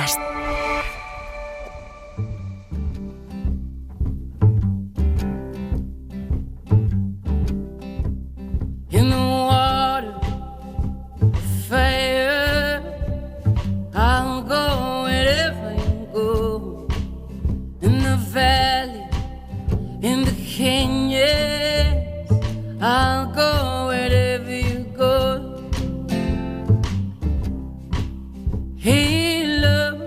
Podcast. In the water, fire, I'll go wherever you go. In the valley, in the canyons, I'll go wherever you go. Hey, love,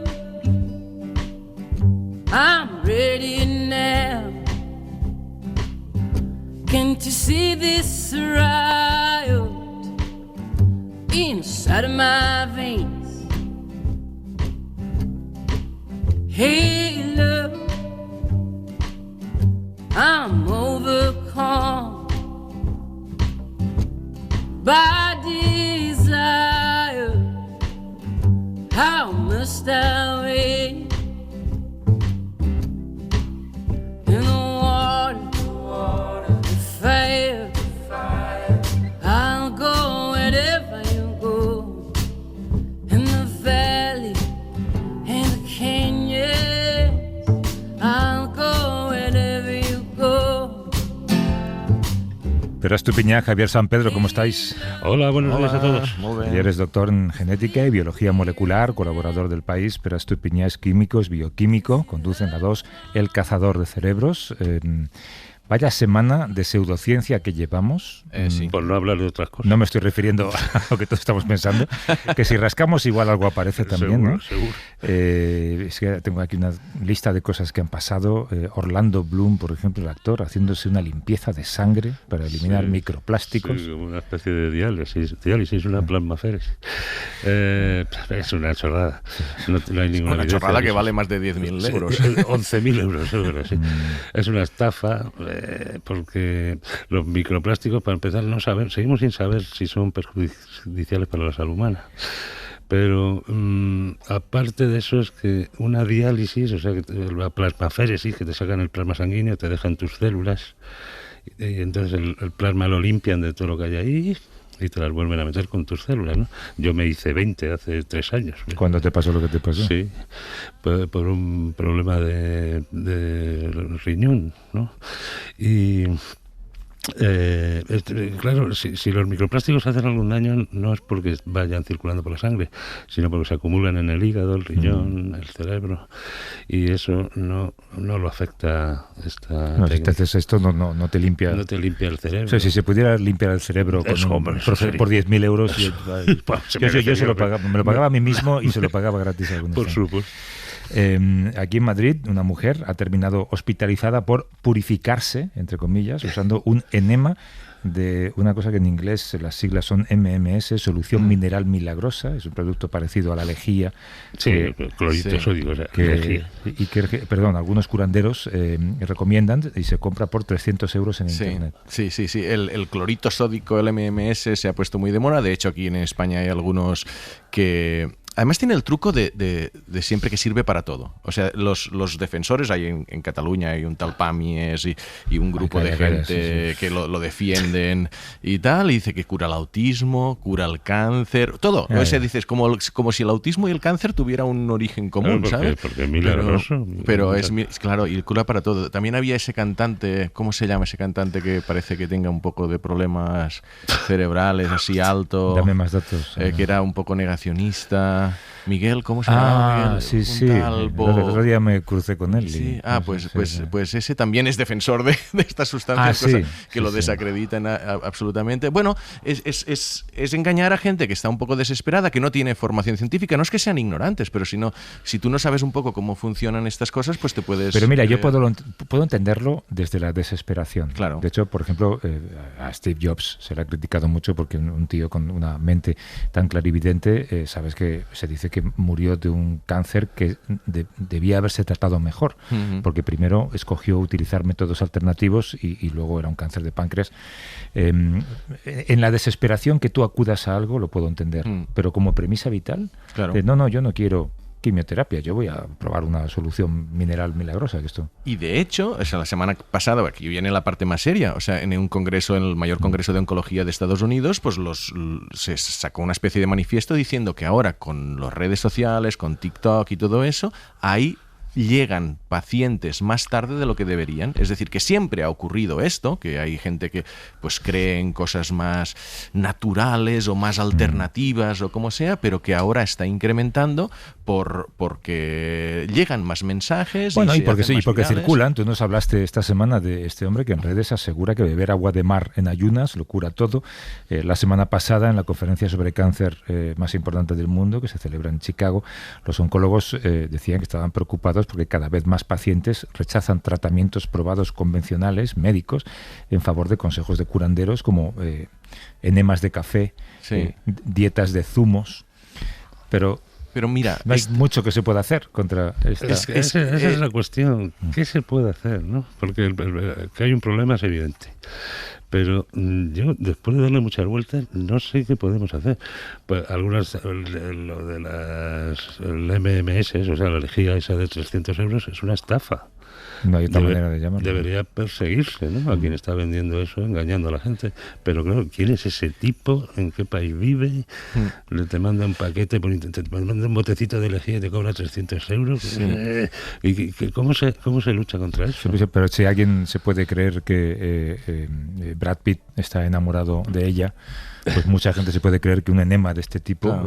I'm ready now. Can't you see this riot inside of my veins? Hey, love, I'm overcome by desire. How must I wait? In the water, the fire, I'll go wherever you go. In the valley, in the canyons, I'll go wherever you go. Pero Estupiñán, Javier San Pedro, ¿cómo estáis? Hola, buenos días a todos. Javier es doctor en genética y biología molecular, colaborador del País, pero Estupiñán es químico, es bioquímico, conduce en la 2 El cazador de cerebros. Vaya semana de pseudociencia que llevamos. Sí. Por no hablar de otras cosas. No me estoy refiriendo a lo que todos estamos pensando, que si rascamos igual algo aparece también, seguro, ¿no? Seguro. Es que tengo aquí una lista de cosas que han pasado. Orlando Bloom, por ejemplo, el actor, haciéndose una limpieza de sangre para eliminar microplásticos. Sí, una especie de diálisis, una plasmaféresis. Es una chorrada. No hay ninguna una chorrada que vale más de 10.000 euros. 11.000 euros, seguro, sí. Es una estafa, porque los microplásticos, para empezar, seguimos sin saber si son perjudiciales para la salud humana. Pero aparte de eso es que una diálisis, o sea, que la plasmaféresis, que te sacan el plasma sanguíneo, te dejan tus células, y entonces el plasma lo limpian de todo lo que hay ahí y te las vuelven a meter con tus células, ¿no? Yo me hice 20 hace 3 años. ¿Cuándo te pasó lo que te pasó? Sí, por un problema de riñón, ¿no? Y claro, si los microplásticos hacen algún daño, no es porque vayan circulando por la sangre, sino porque se acumulan en el hígado, el riñón, el cerebro, y eso no lo afecta esta no, si te haces esto no te limpia. No te limpia el cerebro. O sea, si se pudiera limpiar el cerebro por 10.000 euros, yo se lo pagaba, me lo pagaba a mí mismo y se lo pagaba gratis a algunos. Por supuesto. Aquí en Madrid, una mujer ha terminado hospitalizada por purificarse, entre comillas, usando un enema de una cosa que en inglés las siglas son MMS, solución mineral milagrosa. Es un producto parecido a la lejía. Sí, clorito sódico, o sea, lejía. Y que, perdón, algunos curanderos recomiendan y se compra por 300 euros en internet. Sí. El clorito sódico, el MMS, se ha puesto muy de moda. De hecho, aquí en España hay algunos que... Además tiene el truco de siempre que sirve para todo. O sea, los defensores, hay en Cataluña hay un tal Pamies y un grupo de gente que lo defienden y tal, y dice que cura el autismo, cura el cáncer, todo. O sea, dices, como si el autismo y el cáncer tuvieran un origen común, ¿sabes? Porque es milagroso. Pero es claro, y cura para todo. También había ese cantante, ¿cómo se llama ese cantante que parece que tenga un poco de problemas cerebrales, así alto? Dame más datos. Que era un poco negacionista. Miguel, ¿cómo se llama? Miguel? Sí. El otro día me crucé con él. Sí. Pues ese también es defensor de estas sustancias, que lo desacreditan absolutamente. Bueno, es engañar a gente que está un poco desesperada, que no tiene formación científica. No es que sean ignorantes, pero si tú no sabes un poco cómo funcionan estas cosas, pues te puedes... Pero mira, yo puedo entenderlo desde la desesperación. Claro. De hecho, por ejemplo, a Steve Jobs se le ha criticado mucho porque un tío con una mente tan clarividente, sabes que se dice que murió de un cáncer que debía haberse tratado mejor, porque primero escogió utilizar métodos alternativos y luego era un cáncer de páncreas. En la desesperación que tú acudas a algo lo puedo entender, pero como premisa vital, claro. Yo no quiero quimioterapia. Yo voy a probar una solución mineral milagrosa que esto. Y de hecho, o sea, la semana pasada, aquí viene la parte más seria, o sea, en un congreso, en el mayor congreso de oncología de Estados Unidos, pues se sacó una especie de manifiesto diciendo que ahora con las redes sociales, con TikTok y todo eso, llegan pacientes más tarde de lo que deberían. Es decir, que siempre ha ocurrido esto, que hay gente que pues cree en cosas más naturales o más alternativas o como sea, pero que ahora está incrementando porque llegan más mensajes. Bueno, y porque circulan. Tú nos hablaste esta semana de este hombre que en redes asegura que beber agua de mar en ayunas lo cura todo. La semana pasada, en la conferencia sobre cáncer más importante del mundo, que se celebra en Chicago, los oncólogos decían que estaban preocupados porque cada vez más pacientes rechazan tratamientos probados convencionales, médicos, en favor de consejos de curanderos como enemas de café, dietas de zumos. Pero mira, no hay mucho que se pueda hacer contra esta... Esa es la cuestión. ¿Qué se puede hacer, no? Porque que hay un problema es evidente. Pero yo, después de darle muchas vueltas, no sé qué podemos hacer. Pues algunas, lo de el MMS, o sea, la lejía esa de 300 euros, es una estafa. No hay otra manera de llamarlo. Debería perseguirse, ¿no? A quien está vendiendo eso, engañando a la gente. Pero claro, ¿quién es ese tipo? ¿En qué país vive? Te manda un paquete, te manda un botecito de lejía y te cobra 300 euros. Sí. ¿Y cómo se lucha contra eso? Pero si alguien se puede creer que Brad Pitt está enamorado de ella, pues mucha gente se puede creer que un enema de este tipo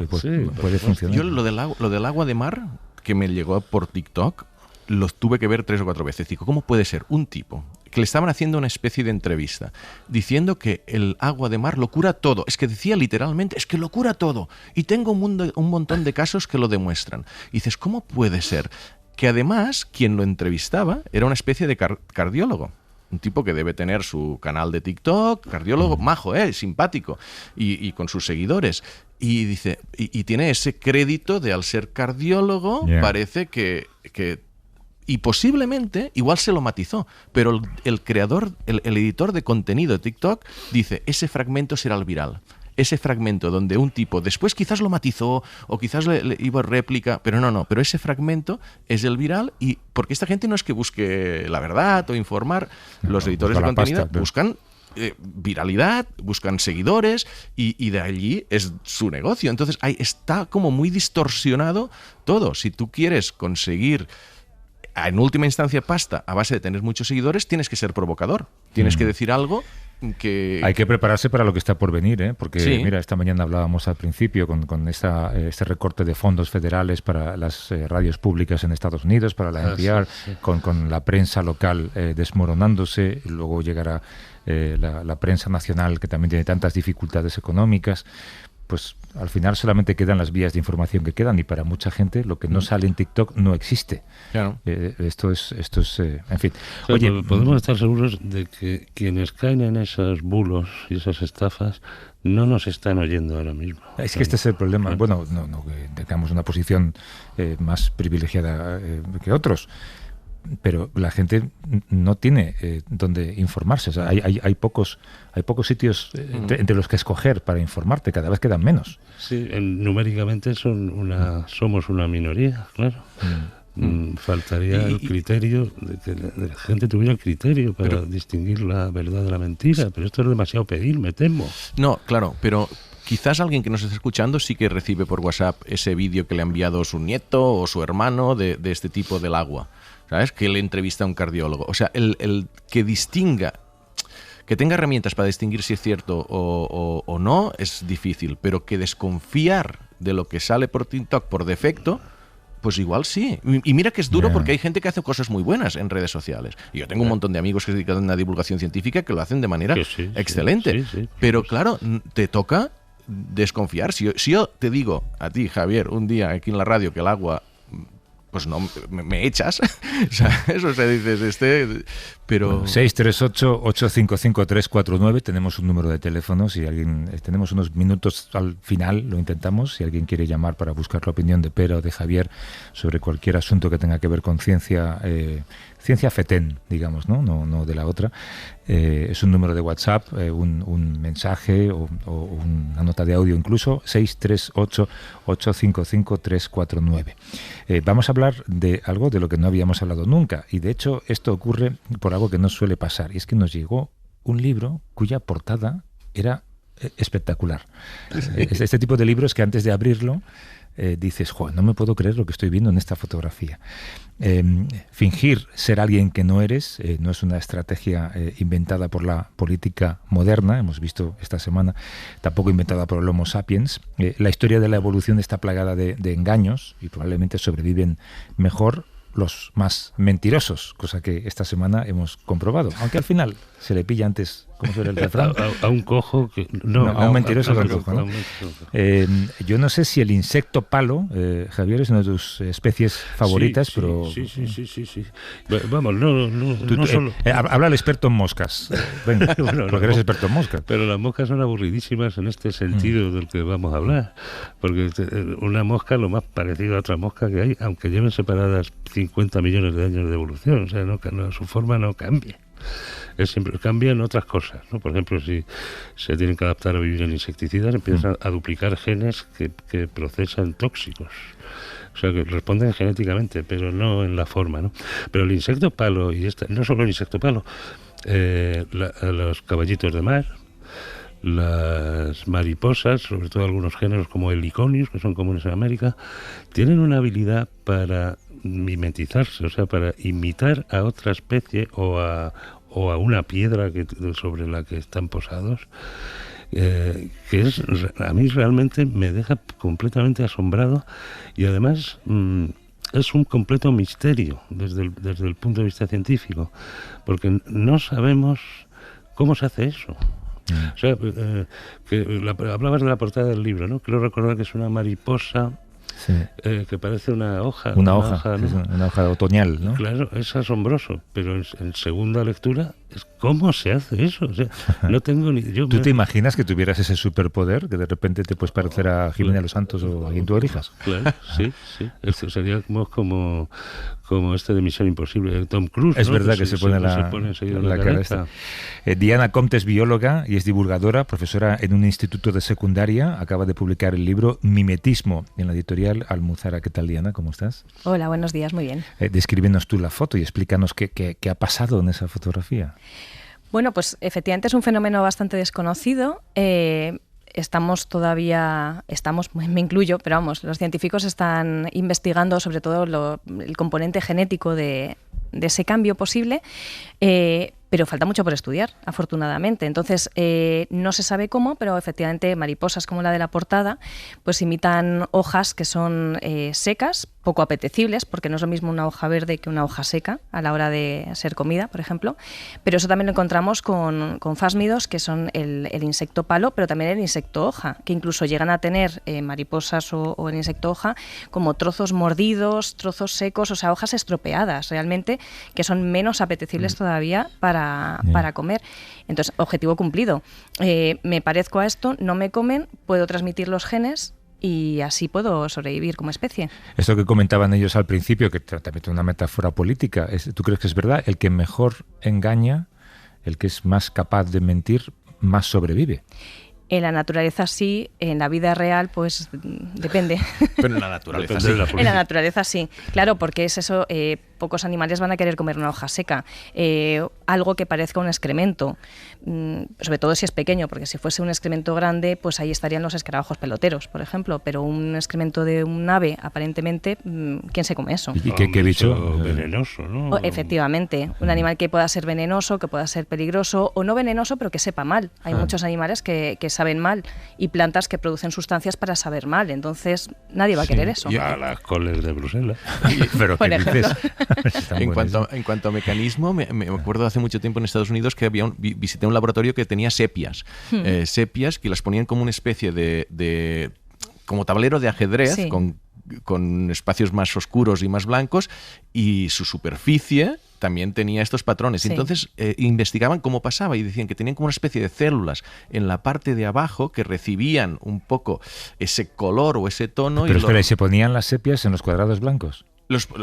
puede funcionar. Yo lo del agua de mar, que me llegó por TikTok, los tuve que ver 3 o 4 veces. Digo, ¿cómo puede ser un tipo que le estaban haciendo una especie de entrevista diciendo que el agua de mar lo cura todo? Es que decía literalmente, es que lo cura todo. Y tengo un montón de casos que lo demuestran. Y dices, ¿cómo puede ser? Que además, quien lo entrevistaba era una especie de cardiólogo. Un tipo que debe tener su canal de TikTok, cardiólogo majo, simpático, y con sus seguidores. Y dice, y tiene ese crédito de al ser cardiólogo, parece que y posiblemente, igual se lo matizó, pero el creador, el editor de contenido de TikTok dice, ese fragmento será el viral. Ese fragmento donde un tipo después quizás lo matizó o quizás le iba réplica, pero pero ese fragmento es el viral, y porque esta gente no es que busque la verdad o informar, los editores de contenido buscan viralidad, buscan seguidores y de allí es su negocio. Entonces está como muy distorsionado todo. Si tú quieres conseguir en última instancia pasta a base de tener muchos seguidores, tienes que ser provocador, tienes que decir algo que... Hay que prepararse para lo que está por venir, porque mira, esta mañana hablábamos al principio con este recorte de fondos federales para las radios públicas en Estados Unidos, para la NPR, con la prensa local desmoronándose, luego llegará la prensa nacional, que también tiene tantas dificultades económicas. Pues al final solamente quedan las vías de información que quedan, y para mucha gente lo que no sale en TikTok no existe. Claro. Esto es en fin. Oye, podemos estar seguros de que quienes caen en esos bulos y esas estafas no nos están oyendo ahora mismo. Es que este es el problema. Bueno, no que tengamos una posición más privilegiada que otros, pero la gente no tiene donde informarse. O sea, hay pocos sitios entre los que escoger para informarte. Cada vez quedan menos. Sí, numéricamente somos una minoría, claro. Faltaría el criterio, de que la gente tuviera el criterio para distinguir la verdad de la mentira. Pero esto es demasiado pedir, me temo. No, claro, pero quizás alguien que nos esté escuchando sí que recibe por WhatsApp ese vídeo que le ha enviado su nieto o su hermano de este tipo del agua. ¿Sabes? Que le entrevista a un cardiólogo. O sea, el que distinga, que tenga herramientas para distinguir si es cierto o no, es difícil. Pero que desconfiar de lo que sale por TikTok por defecto, pues igual sí. Y mira que es duro porque hay gente que hace cosas muy buenas en redes sociales. Y yo tengo un montón de amigos que se dedican a la divulgación científica que lo hacen de manera excelente. Pero claro, te toca desconfiar. Si yo te digo a ti, Javier, un día aquí en la radio que el agua pues no, me echas. O sea, eso se dices, pero... 638-855-349, tenemos un número de teléfono, si alguien, tenemos unos minutos al final, lo intentamos, si alguien quiere llamar para buscar la opinión de Pera o de Javier sobre cualquier asunto que tenga que ver con ciencia FETEN, digamos, no de la otra. Es un número de WhatsApp, un mensaje o una nota de audio incluso, 638-855-349. Vamos a hablar de algo de lo que no habíamos hablado nunca, y de hecho esto ocurre por algo que no suele pasar, y es que nos llegó un libro cuya portada era espectacular. Este tipo de libros que antes de abrirlo dices, no me puedo creer lo que estoy viendo en esta fotografía. Fingir ser alguien que no eres no es una estrategia inventada por la política moderna, hemos visto esta semana, tampoco inventada por el Homo sapiens. La historia de la evolución está plagada de engaños y probablemente sobreviven mejor los más mentirosos, cosa que esta semana hemos comprobado, aunque al final se le pilla antes, ¿cómo suele el refrán? A un cojo que... a un mentiroso que a un cojo, ¿no? Yo no sé si el insecto palo, Javier, es una de tus especies favoritas, sí, pero... Sí. Vamos, no solo... habla el experto en moscas. Venga, bueno, porque eres experto en moscas. Pero las moscas son aburridísimas en este sentido del que vamos a hablar, porque una mosca, lo más parecido a otra mosca que hay, aunque lleven separadas 50 millones de años de evolución, o sea, su forma no cambia. Siempre cambian otras cosas, ¿no? Por ejemplo, si se tienen que adaptar a vivir en insecticidas, empiezan a duplicar genes que procesan tóxicos. O sea, que responden genéticamente, pero no en la forma, ¿no? Pero el insecto palo, no solo el insecto palo, los caballitos de mar, las mariposas, sobre todo algunos géneros como el Iconius, que son comunes en América, tienen una habilidad para mimetizarse, o sea, para imitar a otra especie o a una piedra sobre la que están posados, que a mí realmente me deja completamente asombrado, y además es un completo misterio desde el punto de vista científico, porque no sabemos cómo se hace eso. O sea, hablabas de la portada del libro, ¿no? Creo recordar que es una mariposa. Sí. Que parece una hoja. Una hoja, ¿no? Una hoja otoñal, ¿no? Claro, es asombroso, pero en segunda lectura es ¿cómo se hace eso? O sea, no tengo ni... ¿Tú te imaginas que tuvieras ese superpoder, que de repente te puedes parecer a Jimena Los Santos o a quien tú elijas? Claro, sí. Esto sería como este de Misión Imposible, Tom Cruise, Es ¿no? verdad que se pone la cabeza. Diana Comte es bióloga y es divulgadora, profesora en un instituto de secundaria. Acaba de publicar el libro Mimetismo en la editorial Almuzara. ¿Qué tal, Diana? ¿Cómo estás? Hola, buenos días, muy bien. Descríbenos tú la foto y explícanos qué ha pasado en esa fotografía. Bueno, pues efectivamente es un fenómeno bastante desconocido. Me incluyo, pero vamos, los científicos están investigando sobre todo el componente genético de ese cambio posible, pero falta mucho por estudiar, afortunadamente. Entonces, no se sabe cómo, pero efectivamente mariposas como la de la portada, pues imitan hojas que son secas, poco apetecibles, porque no es lo mismo una hoja verde que una hoja seca a la hora de ser comida, por ejemplo. Pero eso también lo encontramos con fásmidos, que son el insecto palo, pero también el insecto hoja, que incluso llegan a tener mariposas o el insecto hoja como trozos mordidos, trozos secos, o sea, hojas estropeadas realmente, que son menos apetecibles todavía para comer. Entonces, objetivo cumplido. Me parezco a esto, no me comen, puedo transmitir los genes y así puedo sobrevivir como especie. Esto que comentaban ellos al principio, que también es una metáfora política, ¿tú crees que es verdad? El que mejor engaña, el que es más capaz de mentir, más sobrevive. En la naturaleza sí, en la vida real pues depende. Pero en la naturaleza sí. En la naturaleza sí, claro, porque es eso, pocos animales van a querer comer una hoja seca, algo que parezca un excremento, sobre todo si es pequeño, porque si fuese un excremento grande, pues ahí estarían los escarabajos peloteros, por ejemplo, pero un excremento de un ave, aparentemente, ¿quién se come eso? ¿Y qué bicho? Venenoso, ¿no? Efectivamente, un animal que pueda ser venenoso, que pueda ser peligroso, o no venenoso, pero que sepa mal. Hay muchos animales que saben mal, y plantas que producen sustancias para saber mal, entonces nadie va a querer eso. A las coles de Bruselas. Pero ¿qué dices? En cuanto a mecanismo, me acuerdo hace mucho tiempo en Estados Unidos que visité un laboratorio que tenía sepias. Sepias que las ponían como una especie de como tablero de ajedrez, sí, con con espacios más oscuros y más blancos, y su superficie también tenía estos patrones. Sí. Entonces investigaban cómo pasaba y decían que tenían como una especie de células en la parte de abajo que recibían un poco ese color o ese tono. Pero espera, ¿y se ponían las sepias en los cuadrados blancos?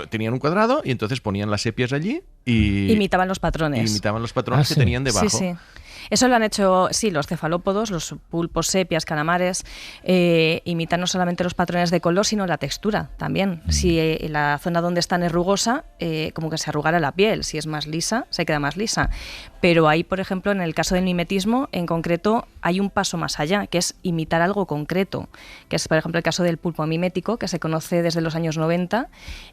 Tenían un cuadrado y entonces ponían las sepias allí y imitaban los patrones. imitaban los patrones Ah, que sí. tenían debajo. Sí, sí. Eso lo han hecho, sí, los cefalópodos, los pulpos, sepias, calamares, imitan no solamente los patrones de color, sino la textura también. Si la zona donde están es rugosa, como que se arrugara la piel. Si es más lisa, se queda más lisa. Pero ahí, por ejemplo, en el caso del mimetismo, en concreto, hay un paso más allá, que es imitar algo concreto, que es, por ejemplo, el caso del pulpo mimético, que se conoce desde los años 90,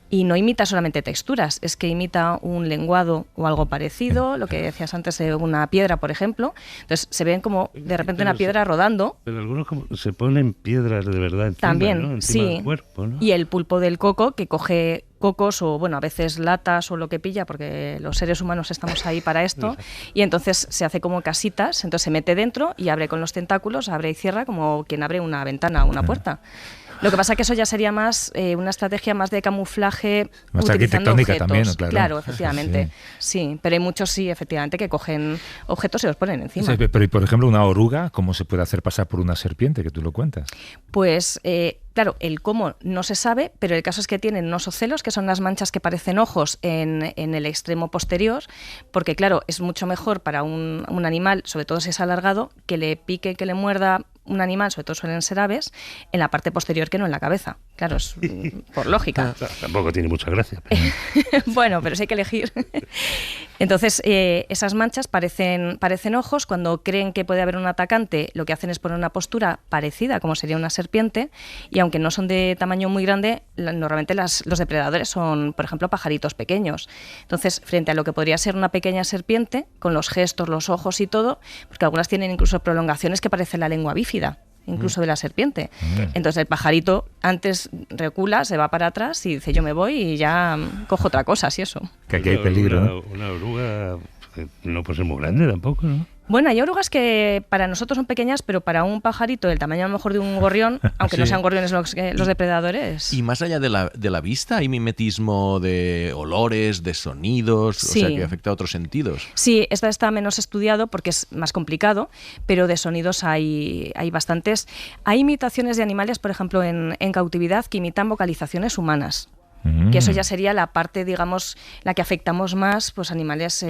y no imita solamente texturas, es que imita un lenguado o algo parecido, lo que decías antes de una piedra, por ejemplo. Entonces se ven como de repente una piedra rodando. Pero algunos como se ponen piedras de verdad encima, También, ¿no? Encima sí. del cuerpo, ¿no? Y el pulpo del coco, que coge cocos o, bueno, a veces latas o lo que pilla, porque los seres humanos estamos ahí para esto, y entonces se hace como casitas, entonces se mete dentro y abre con los tentáculos, abre y cierra como quien abre una ventana o una puerta. Lo que pasa es que eso ya sería más una estrategia más de camuflaje, Más utilizando arquitectónica objetos. también, claro. Efectivamente. Sí, pero hay muchos, sí, efectivamente, que cogen objetos y los ponen encima. Sí, pero, y por ejemplo, una oruga, ¿cómo se puede hacer pasar por una serpiente? Que tú lo cuentas. Pues, claro, el cómo no se sabe, pero el caso es que tienen unos ocelos, que son las manchas que parecen ojos en el extremo posterior, porque, claro, es mucho mejor para un animal, sobre todo si es alargado, que le pique, que le muerda un animal, sobre todo suelen ser aves, en la parte posterior que no en la cabeza. Claro, es por lógica. Tampoco tiene mucha gracia. Pero... Bueno, pero sí hay que elegir. Entonces, esas manchas parecen ojos. Cuando creen que puede haber un atacante, lo que hacen es poner una postura parecida, como sería una serpiente, y aunque no son de tamaño muy grande, normalmente los depredadores son, por ejemplo, pajaritos pequeños. Entonces, frente a lo que podría ser una pequeña serpiente, con los gestos, los ojos y todo, porque algunas tienen incluso prolongaciones que parecen la lengua bífida, incluso de la serpiente. Entonces el pajarito antes recula, se va para atrás y dice yo me voy y ya cojo otra cosa, si eso. Que aquí hay peligro, ¿no? Una oruga no puede ser muy grande tampoco, ¿no? Bueno, hay orugas que para nosotros son pequeñas, pero para un pajarito del tamaño a lo mejor de un gorrión, aunque no Sí. sean gorriones los depredadores. Y más allá de la vista, hay mimetismo de olores, de sonidos, Sí. o sea, que afecta a otros sentidos. Sí, esta está menos estudiado porque es más complicado, pero de sonidos hay bastantes. Hay imitaciones de animales, por ejemplo, en cautividad, que imitan vocalizaciones humanas. Que eso ya sería la parte, digamos, la que afectamos más, pues animales...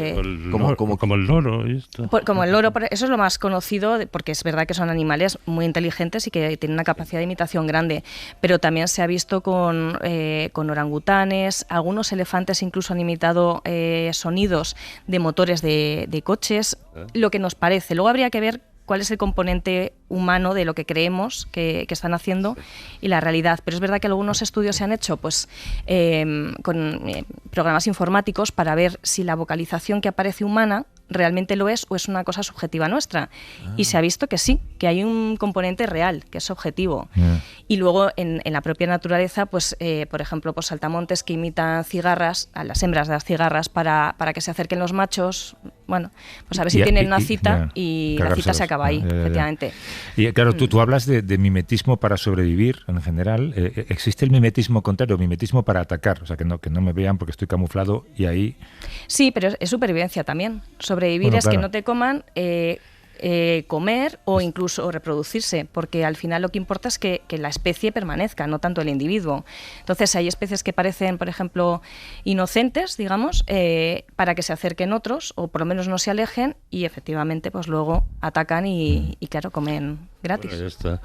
Como el loro y esto. Como el loro, eso es lo más conocido, porque es verdad que son animales muy inteligentes y que tienen una capacidad de imitación grande, pero también se ha visto con orangutanes, algunos elefantes incluso han imitado sonidos de motores de coches, lo que nos parece. Luego habría que ver cuál es el componente humano de lo que creemos que están haciendo y la realidad. Pero es verdad que algunos estudios se han hecho pues, con programas informáticos para ver si la vocalización que aparece humana realmente lo es o es una cosa subjetiva nuestra. Y se ha visto que sí, que hay un componente real, que es objetivo. Y luego en la propia naturaleza, pues por ejemplo, pues saltamontes que imitan cigarras, a las hembras de las cigarras para que se acerquen los machos, bueno, pues a ver si tienen una cita y la cita se acaba ahí, efectivamente. Y claro, tú hablas de mimetismo para sobrevivir en general. ¿Existe el mimetismo contrario, mimetismo para atacar? O sea, que no me vean porque estoy camuflado y ahí... Sí, pero es supervivencia también. Sobrevivir Bueno, es claro. que no te coman, comer o incluso reproducirse, porque al final lo que importa es que la especie permanezca, no tanto el individuo. Entonces hay especies que parecen, por ejemplo, inocentes, digamos, para que se acerquen otros o por lo menos no se alejen y efectivamente pues luego atacan y claro, comen gratis. Bueno,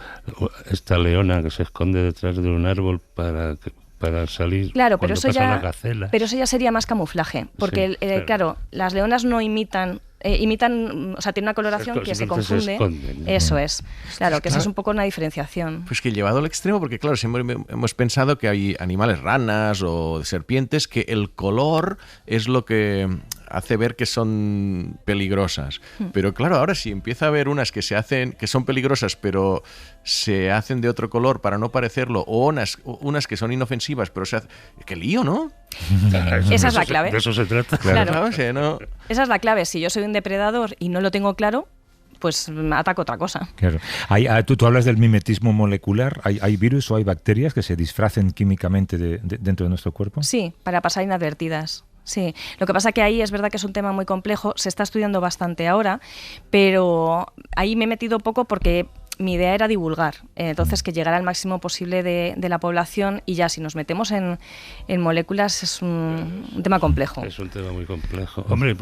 esta leona que se esconde detrás de un árbol para salir Claro, pero cuando eso pasan ya, las gacelas. pero eso ya sería más camuflaje, porque Sí, claro, las leonas no imitan, o sea, tiene una coloración que se confunde. esconden, ¿no? Eso es, claro, que esa Claro. es un poco una diferenciación. Pues que llevado al extremo, porque claro, siempre hemos pensado que hay animales, ranas o serpientes, que el color es lo que hace ver que son peligrosas. Pero claro, ahora si empieza a haber unas que son peligrosas, pero se hacen de otro color para no parecerlo, o unas que son inofensivas, pero ¡qué lío!, ¿no? Esa es la clave. De eso se trata. Claro. O sea, no... Esa es la clave. Si yo soy un depredador y no lo tengo claro, pues ataca otra cosa. Claro. Tú hablas del mimetismo molecular. ¿Hay virus o hay bacterias que se disfracen químicamente dentro de nuestro cuerpo? Sí, para pasar inadvertidas. Sí, lo que pasa que ahí es verdad que es un tema muy complejo, se está estudiando bastante ahora, pero ahí me he metido poco porque mi idea era divulgar, entonces que llegara al máximo posible de la población, y ya si nos metemos en moléculas es un tema complejo. Es un tema muy complejo. Hombre,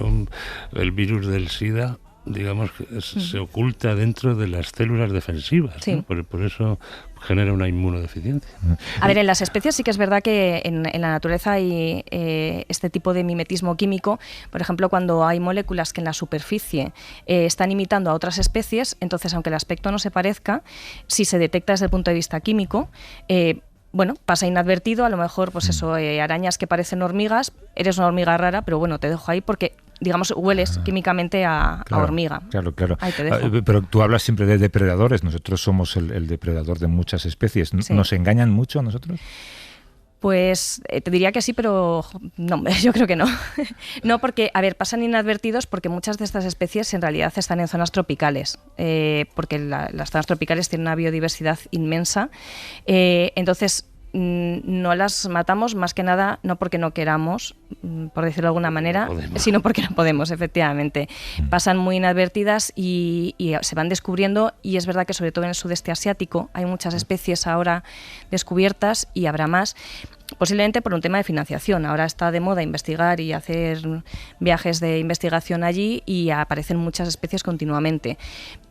el virus del SIDA, digamos que se oculta dentro de las células defensivas, sí. ¿no? Por eso genera una inmunodeficiencia. A ver, en las especies sí que es verdad que en la naturaleza hay este tipo de mimetismo químico. Por ejemplo, cuando hay moléculas que en la superficie están imitando a otras especies, entonces aunque el aspecto no se parezca, si se detecta desde el punto de vista químico, bueno, pasa inadvertido, a lo mejor, pues eso, arañas que parecen hormigas, eres una hormiga rara, pero bueno, te dejo ahí porque, digamos, hueles químicamente a hormiga. Claro. Ahí te dejo. Pero tú hablas siempre de depredadores, nosotros somos el depredador de muchas especies. Sí. ¿Nos engañan mucho a nosotros? Pues te diría que sí, pero no, yo creo que no. No, porque, a ver, pasan inadvertidos porque muchas de estas especies en realidad están en zonas tropicales, porque las zonas tropicales tienen una biodiversidad inmensa. Entonces, no las matamos más que nada no porque no queramos, por decirlo de alguna manera, sino porque no podemos, efectivamente. Pasan muy inadvertidas y se van descubriendo, y es verdad que sobre todo en el sudeste asiático hay muchas especies ahora descubiertas y habrá más, posiblemente por un tema de financiación. Ahora está de moda investigar y hacer viajes de investigación allí y aparecen muchas especies continuamente.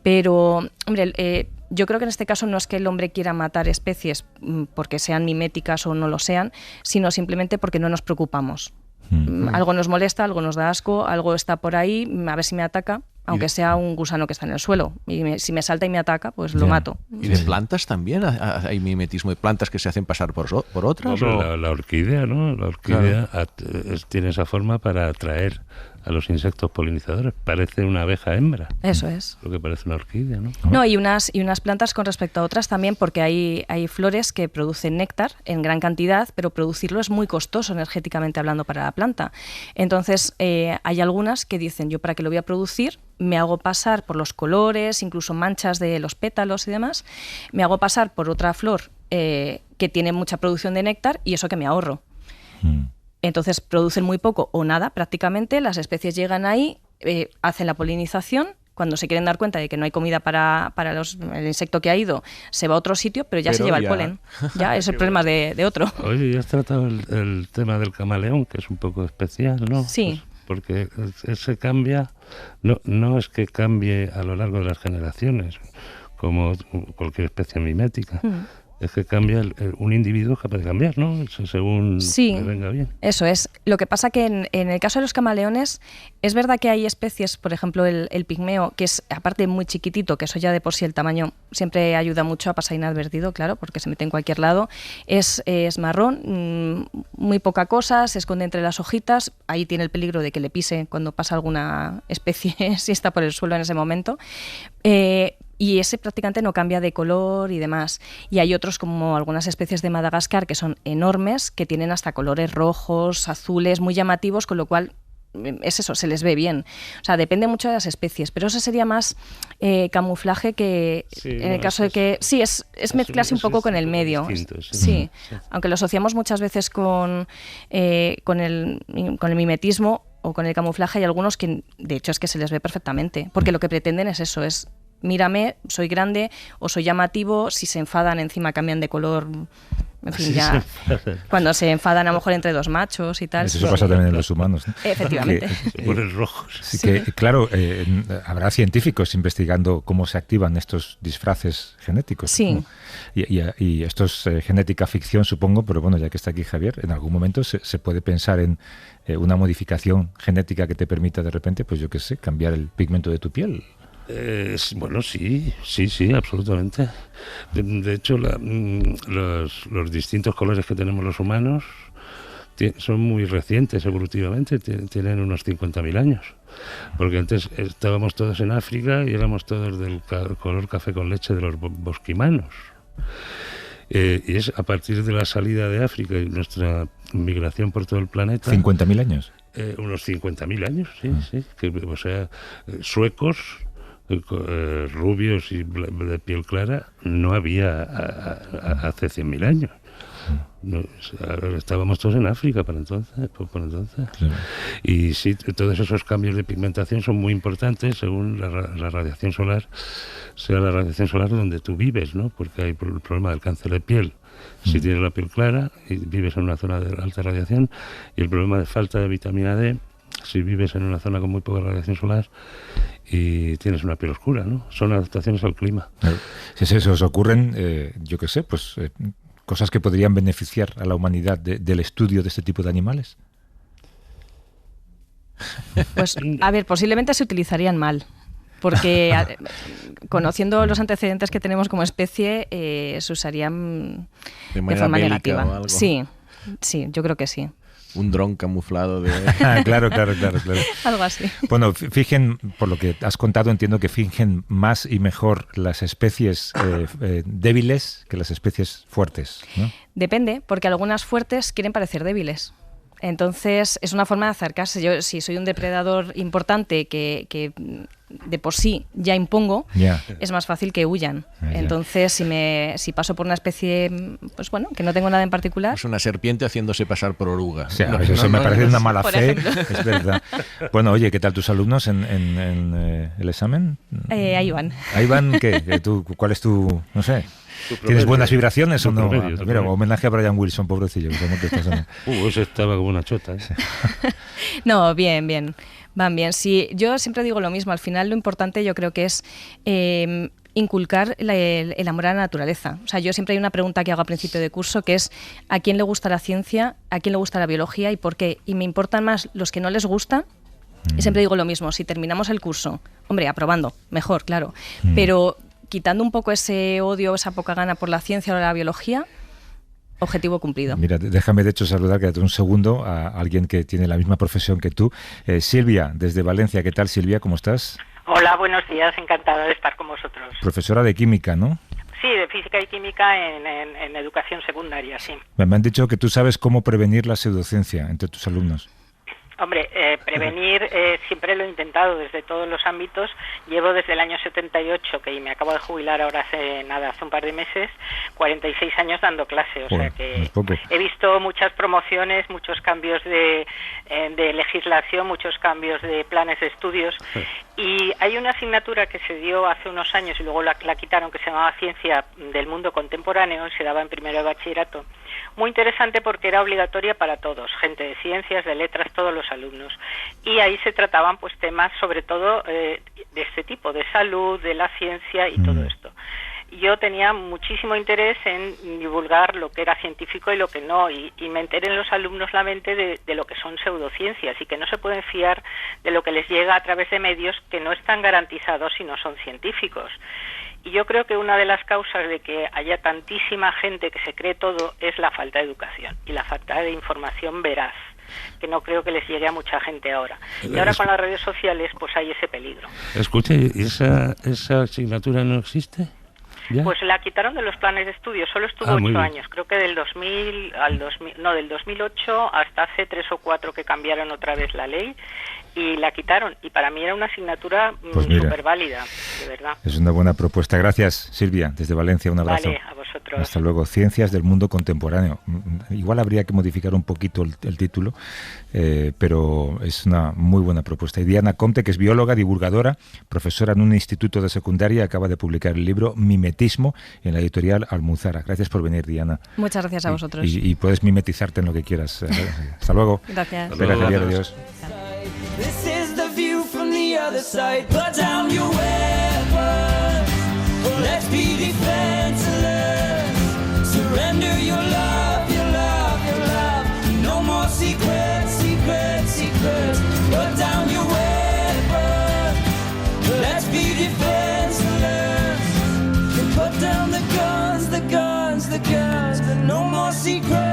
Pero, hombre, yo creo que en este caso no es que el hombre quiera matar especies porque sean miméticas o no lo sean, sino simplemente porque no nos preocupamos. Algo nos molesta, algo nos da asco, algo está por ahí, a ver si me ataca, aunque sea un gusano que está en el suelo. Y si me salta y me ataca, pues lo mato. ¿Y de plantas también? ¿Hay mimetismo de plantas que se hacen pasar por otras? Hombre, la orquídea, ¿no? La orquídea tiene esa forma para atraer a los insectos polinizadores. Parece una abeja hembra. Eso es. Lo que parece una orquídea, ¿no? No, y unas plantas con respecto a otras también, porque hay flores que producen néctar en gran cantidad, pero producirlo es muy costoso energéticamente hablando para la planta. Entonces, hay algunas que dicen, yo para qué lo voy a producir, me hago pasar por los colores, incluso manchas de los pétalos y demás, me hago pasar por otra flor que tiene mucha producción de néctar, y eso que me ahorro. Entonces producen muy poco o nada prácticamente, las especies llegan ahí, hacen la polinización, cuando se quieren dar cuenta de que no hay comida para el insecto que ha ido, se va a otro sitio, pero ya se lleva el polen. Ya es el problema de otro. Oye, ya has tratado el tema del camaleón, que es un poco especial, ¿no? Sí. Pues porque ese cambia, no es que cambie a lo largo de las generaciones, como cualquier especie mimética. Es que cambia, un individuo es capaz de cambiar, ¿no? Según le venga bien. Eso es. Lo que pasa que en el caso de los camaleones, es verdad que hay especies, por ejemplo el pigmeo, que es aparte muy chiquitito, que eso ya de por sí el tamaño siempre ayuda mucho a pasar inadvertido, claro, porque se mete en cualquier lado. Es marrón, muy poca cosa, se esconde entre las hojitas, ahí tiene el peligro de que le pise cuando pasa alguna especie, si está por el suelo en ese momento. Y ese prácticamente no cambia de color y demás. Y hay otros, como algunas especies de Madagascar, que son enormes, que tienen hasta colores rojos, azules, muy llamativos, con lo cual es eso, se les ve bien. O sea, depende mucho de las especies, pero eso sería más camuflaje que en el caso de que... Sí, es mezclarse un poco con el medio. Sí, aunque lo asociamos muchas veces con el mimetismo o con el camuflaje, hay algunos que de hecho es que se les ve perfectamente, porque lo que pretenden es eso, es mírame, soy grande o soy llamativo. Si se enfadan, encima cambian de color. En fin, ya cuando se enfadan a lo mejor entre dos machos y tal. Eso pasa también en los humanos, ¿no? Efectivamente. Se ponen rojos. Sí, que, claro, habrá científicos investigando cómo se activan estos disfraces genéticos. Sí. Y esto es genética ficción, supongo, pero bueno, ya que está aquí Javier, en algún momento se puede pensar en una modificación genética que te permita de repente, pues yo qué sé, cambiar el pigmento de tu piel. Bueno, sí, absolutamente. De hecho, los distintos colores que tenemos los humanos son muy recientes evolutivamente, tienen unos 50.000 años. Porque antes estábamos todos en África y éramos todos del color café con leche de los bosquimanos. Y es a partir de la salida de África y nuestra migración por todo el planeta... ¿50.000 años? Unos 50.000 años, sí. Que, o sea, suecos... rubios y de piel clara no había hace 100.000 años. No, estábamos todos en África por entonces. Claro. Y sí, todos esos cambios de pigmentación son muy importantes según la radiación solar, sea la radiación solar donde tú vives, ¿no? Porque hay el problema del cáncer de piel si tienes la piel clara y vives en una zona de alta radiación, y el problema de falta de vitamina D si vives en una zona con muy poca radiación solar y tienes una piel oscura, ¿no? Son adaptaciones al clima. Si se os ocurren, yo qué sé, pues cosas que podrían beneficiar a la humanidad del estudio de este tipo de animales. Pues, a ver, posiblemente se utilizarían mal. Porque conociendo los antecedentes que tenemos como especie, se usarían de forma negativa. O algo. Sí, yo creo que sí. Un dron camuflado de... Claro. Algo así. Bueno, fingen, por lo que has contado, entiendo que fingen más y mejor las especies débiles que las especies fuertes, ¿no? Depende, porque algunas fuertes quieren parecer débiles. Entonces, es una forma de acercarse. Yo, si soy un depredador importante que de por sí ya impongo, es más fácil que huyan. Entonces, si paso por una especie, pues bueno, que no tengo nada en particular... Es una serpiente haciéndose pasar por oruga. O sea, eso me parece una mala fe, es verdad. Bueno, oye, ¿qué tal tus alumnos en el examen? Ahí van. ¿Ahí van qué? ¿Cuál es tu, no sé... ¿Tienes buenas vibraciones o no? Mira, homenaje a Brian Wilson, pobrecillo. Ese estaba como una chota. No, bien. Van bien. Sí, yo siempre digo lo mismo. Al final lo importante yo creo que es inculcar el amor a la naturaleza. O sea, yo siempre hay una pregunta que hago a principio de curso que es ¿a quién le gusta la ciencia? ¿A quién le gusta la biología? ¿Y por qué? Y me importan más los que no les gusta. Y siempre digo lo mismo. Si terminamos el curso, hombre, aprobando, mejor, claro. Pero... quitando un poco ese odio, esa poca gana por la ciencia o la biología, objetivo cumplido. Mira, déjame de hecho saludar, quédate un segundo, a alguien que tiene la misma profesión que tú. Silvia, desde Valencia. ¿Qué tal, Silvia? ¿Cómo estás? Hola, buenos días. Encantada de estar con vosotros. Profesora de química, ¿no? Sí, de física y química en educación secundaria, sí. Me han dicho que tú sabes cómo prevenir la pseudociencia entre tus alumnos. Hombre, prevenir siempre lo he intentado desde todos los ámbitos. Llevo desde el año 78, que me acabo de jubilar ahora hace un par de meses, 46 años dando clase. O sea que he visto muchas promociones, muchos cambios de legislación, muchos cambios de planes de estudios. Y hay una asignatura que se dio hace unos años y luego la quitaron, que se llamaba Ciencia del Mundo Contemporáneo, y se daba en primero de bachillerato. Muy interesante porque era obligatoria para todos, gente de ciencias, de letras, todos los alumnos. Y ahí se trataban pues temas sobre todo de este tipo, de salud, de la ciencia y todo esto. Yo tenía muchísimo interés en divulgar lo que era científico y lo que no, y meter en los alumnos la mente de lo que son pseudociencias y que no se pueden fiar de lo que les llega a través de medios que no están garantizados y no son científicos. Y yo creo que una de las causas de que haya tantísima gente que se cree todo es la falta de educación y la falta de información veraz, que no creo que les llegue a mucha gente ahora. Y ahora con las redes sociales pues hay ese peligro. Escuche, ¿esa asignatura no existe? ¿Ya? Pues la quitaron de los planes de estudio, solo estuvo 8 años, creo que del 2008 hasta hace 3 o 4 que cambiaron otra vez la ley y la quitaron, y para mí era una asignatura súper válida, de verdad. Es una buena propuesta. Gracias, Silvia, desde Valencia, un abrazo. Vale, a vosotros. Hasta luego. Ciencias del Mundo Contemporáneo. Igual habría que modificar un poquito el título, pero es una muy buena propuesta. Y Diana Comte, que es bióloga, divulgadora, profesora en un instituto de secundaria, acaba de publicar el libro Mimetismo en la editorial Almuzara. Gracias por venir, Diana. Muchas gracias a vosotros. Y puedes mimetizarte en lo que quieras. Hasta luego. Gracias. Espera, Javier, adiós. This is the view from the other side. Put down your weapons. Let's be defenseless. Surrender your love, your love, your love. No more secrets, secrets, secrets. Put down your weapons. Let's be defenseless. Put down the guns, the guns, the guns. No more secrets.